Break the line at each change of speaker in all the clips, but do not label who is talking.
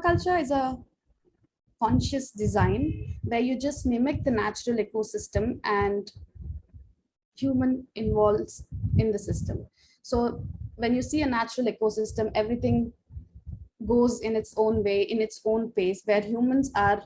Permaculture is a conscious design where you just mimic the natural ecosystem and human involves in the system. So when you see a natural ecosystem, everything goes in its own way, in its own pace, where humans are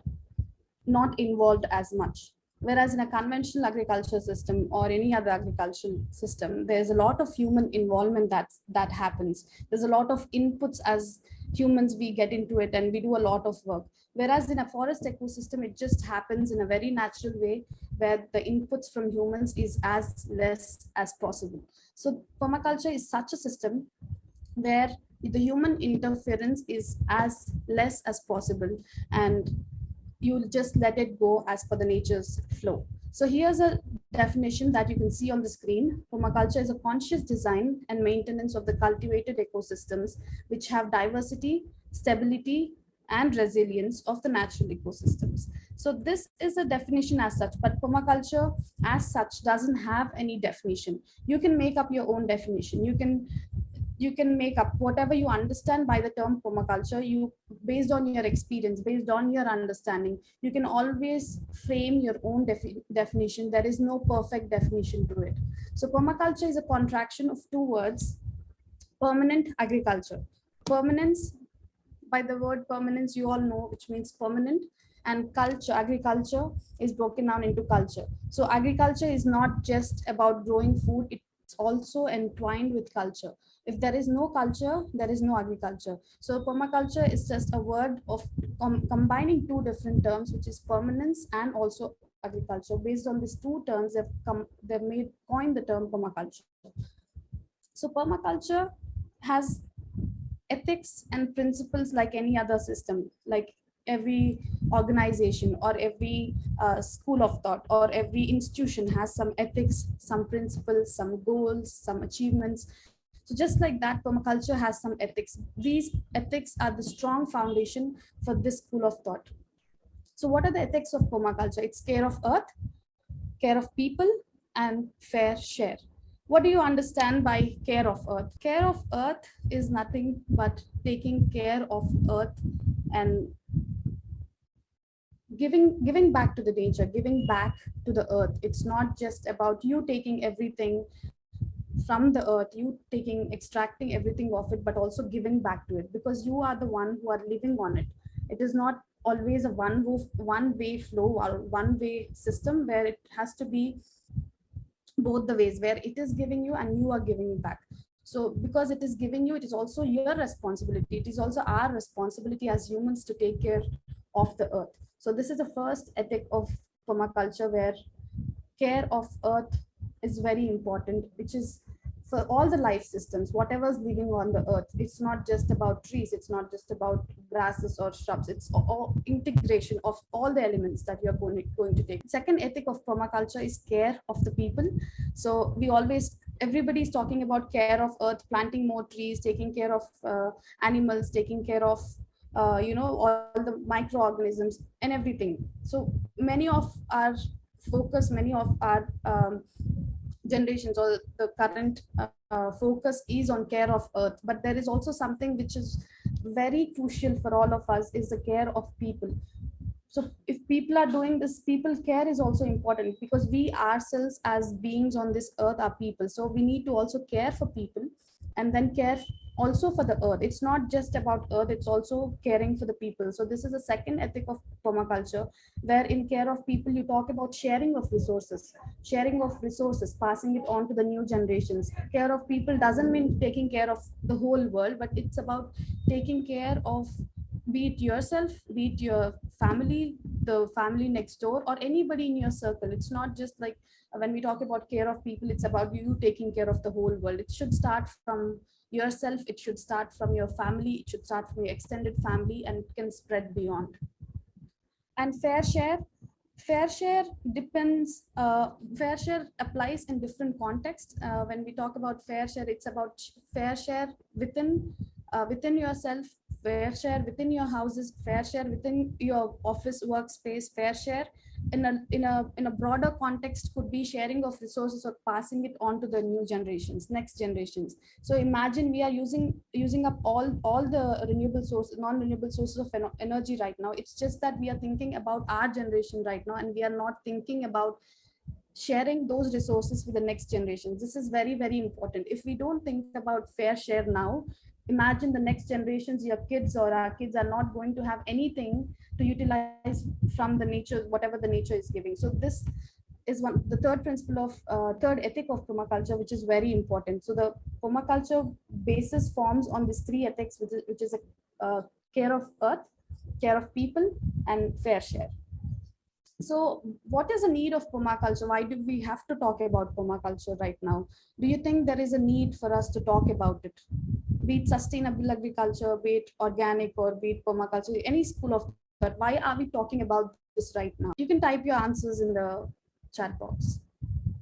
not involved as much. Whereas in a conventional agriculture system or any other agricultural system, there's a lot of human involvement that happens. There's a lot of inputs as humans, we get into it and we do a lot of work. Whereas in a forest ecosystem, it just happens in a very natural way where the inputs from humans is as less as possible. So permaculture is such a system where the human interference is as less as possible, and you'll just let it go as per the nature's flow. So here's a definition that you can see on the screen. Permaculture is a conscious design and maintenance of the cultivated ecosystems which have diversity, stability, and resilience of the natural ecosystems. So this is a definition as such, but permaculture as such doesn't have any definition. You can make up your own definition. You can make up whatever you understand by the term permaculture. You, based on your experience, based on your understanding, you can always frame your own definition. There is no perfect definition to it. So permaculture is a contraction of two words: permanent agriculture. Permanence, by the word permanence, you all know, which means permanent, and culture, agriculture, is broken down into culture. So agriculture is not just about growing food, it's also entwined with culture. If there is no culture, there is no agriculture. So permaculture is just a word of combining two different terms, which is permanence and also agriculture. Based on these two terms, they've made coined the term permaculture. So permaculture has ethics and principles like any other system, like every organization or every school of thought or every institution has some ethics, some principles, some goals, some achievements. So just like that, permaculture has some ethics. These ethics are the strong foundation for this school of thought. So what are the ethics of permaculture? It's care of earth, care of people, and fair share. What do you understand by care of earth? Care of earth is nothing but taking care of earth and giving back to the nature, giving back to the earth. It's not just about you taking everything from the earth, you extracting everything of it, but also giving back to it, because you are the one who are living on it. It is not always a one way flow or one way system, where it has to be both the ways, where it is giving you and you are giving back. So because it is giving you, it is also your responsibility. It is also our responsibility as humans to take care of the earth. So this is the first ethic of permaculture, where care of earth is very important, which is for all the life systems, whatever's living on the earth. It's not just about trees, it's not just about grasses or shrubs, it's all integration of all the elements that you're going to take. Second ethic of permaculture is care of the people. So everybody's talking about care of earth, planting more trees, taking care of animals, taking care of all the microorganisms and everything. So many of our focus, many of our generations or the current focus is on care of earth, but there is also something which is very crucial for all of us, is the care of people. So if people are doing this, people care is also important, because we ourselves as beings on this earth are people. So we need to also care for people and then care also for the earth. It's not just about earth, it's also caring for the people. So this is the second ethic of permaculture, where in care of people, you talk about sharing of resources, passing it on to the new generations. Care of people doesn't mean taking care of the whole world, but it's about taking care of, be it yourself, be it your family, the family next door, or anybody in your circle. It's not just like when we talk about care of people, it's about you taking care of the whole world. It should start from yourself, it should start from your family, it should start from your extended family, and it can spread beyond. And fair share depends, fair share applies in different contexts. When we talk about fair share, it's about fair share within yourself, fair share within your houses, fair share within your office workspace, fair share in a broader context could be sharing of resources or passing it on to the new generations, next generations. So imagine we are using up all the renewable source, non-renewable sources of energy right now. It's just that we are thinking about our generation right now, and we are not thinking about sharing those resources with the next generations. This is very, very important. If we don't think about fair share now, imagine the next generations, your kids or our kids are not going to have anything to utilize from the nature, whatever the nature is giving. So this is the third principle of third ethic of permaculture, which is very important. So the permaculture basis forms on these three ethics, which is a care of earth, care of people, and fair share. So what is the need of permaculture? Why do we have to talk about permaculture right now? Do you think there is a need for us to talk about it? Be it sustainable agriculture, be it organic, or be it permaculture, any school of thought. Why are we talking about this right now? You can type your answers in the chat box.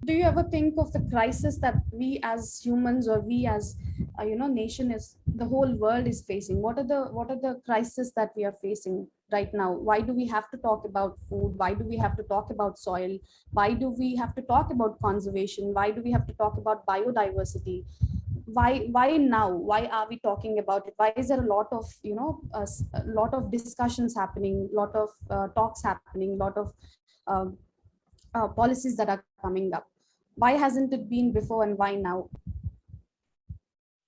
Do you ever think of the crisis that we as humans, or we as nation, is the whole world is facing? What are the crises that we are facing right now? Why do we have to talk about food? Why do we have to talk about soil? Why do we have to talk about conservation? Why do we have to talk about biodiversity? Why now? Why are we talking about it? Why is there a lot of a lot of discussions happening, lot of talks happening, lot of uh, policies that are coming up? Why hasn't it been before, and why now?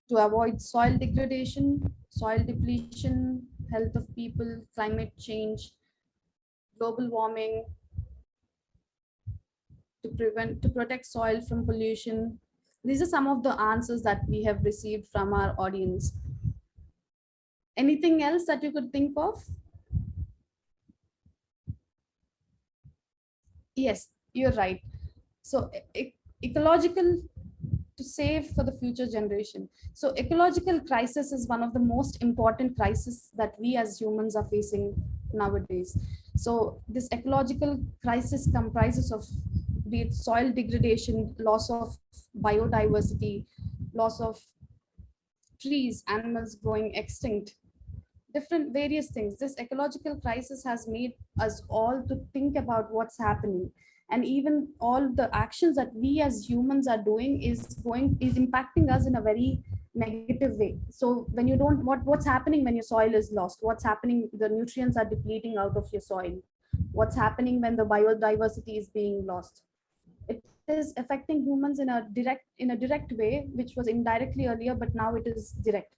To avoid soil degradation, soil depletion, health of people, climate change, global warming, to protect soil from pollution. These are some of the answers that we have received from our audience. Anything else that you could think of? Yes, you're right. So ecological, to save for the future generation. So ecological crisis is one of the most important crises that we as humans are facing nowadays. So this ecological crisis comprises of, be it soil degradation, loss of biodiversity, loss of trees, animals going extinct, different various things. This ecological crisis has made us all to think about what's happening, and even all the actions that we as humans are doing is impacting us in a very negative way. So when you don't, what's happening when your soil is lost? What's happening? The nutrients are depleting out of your soil. What's happening when the biodiversity is being lost? It is affecting humans in a direct way, which was indirectly earlier, but now it is direct.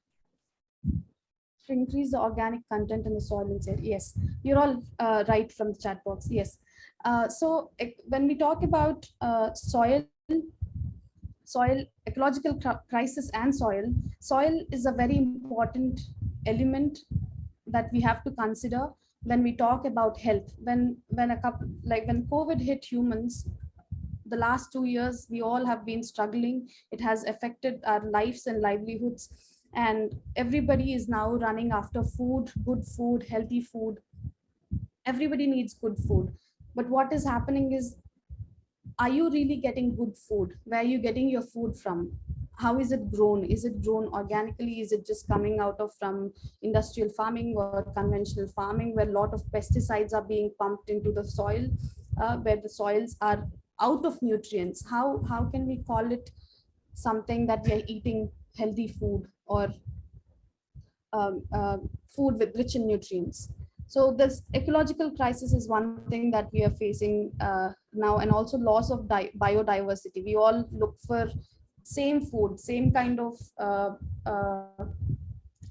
To increase the organic content in the soil inside. Yes, you're all right from the chat box. Yes. When we talk about soil ecological crisis and soil is a very important element that we have to consider when we talk about health. When a couple, like when COVID hit humans, the last 2 years we all have been struggling. It has affected our lives and livelihoods, and everybody is now running after food, good food, healthy food. Everybody needs good food, but what is happening is, are you really getting good food? Where are you getting your food from? How is it grown? Is it grown organically? Is it just coming out of from industrial farming or conventional farming, where a lot of pesticides are being pumped into the soil, where the soils are out of nutrients? How can we call it something that we are eating healthy food, or food with rich in nutrients? So this ecological crisis is one thing that we are facing now, and also loss of biodiversity. We all look for same food, uh,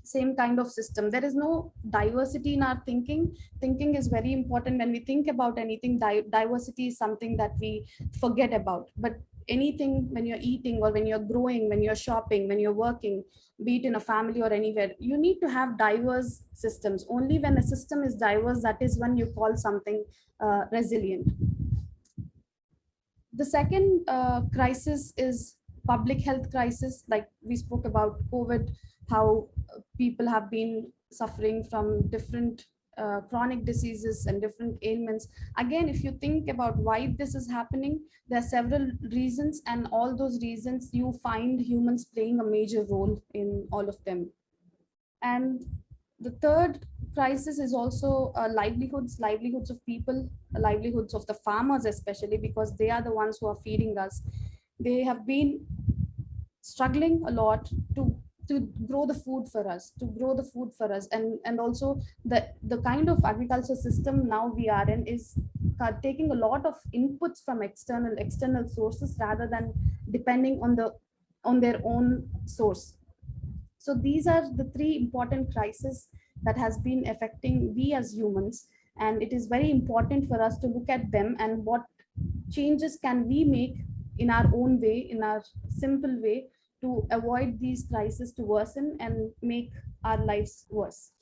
same kind of system. There is no diversity in our thinking. Thinking is very important. When we think about anything, diversity is something that we forget about. But anything, when you're eating or when you're growing, when you're shopping, when you're working, be it in a family or anywhere, you need to have diverse systems. Only when a system is diverse, that is when you call something resilient. The second crisis is public health crisis. Like we spoke about COVID, how people have been suffering from different chronic diseases and different ailments. Again, if you think about why this is happening, there are several reasons, and all those reasons you find humans playing a major role in all of them. And The third crisis is also livelihoods of people, livelihoods of the farmers, especially because they are the ones who are feeding us. They have been struggling a lot to grow the food for us, and also the kind of agriculture system now we are in is taking a lot of inputs from external sources rather than depending on their own source. So these are the three important crises that has been affecting we as humans, and it is very important for us to look at them and what changes can we make in our own way, in our simple way, to avoid these crises to worsen and make our lives worse.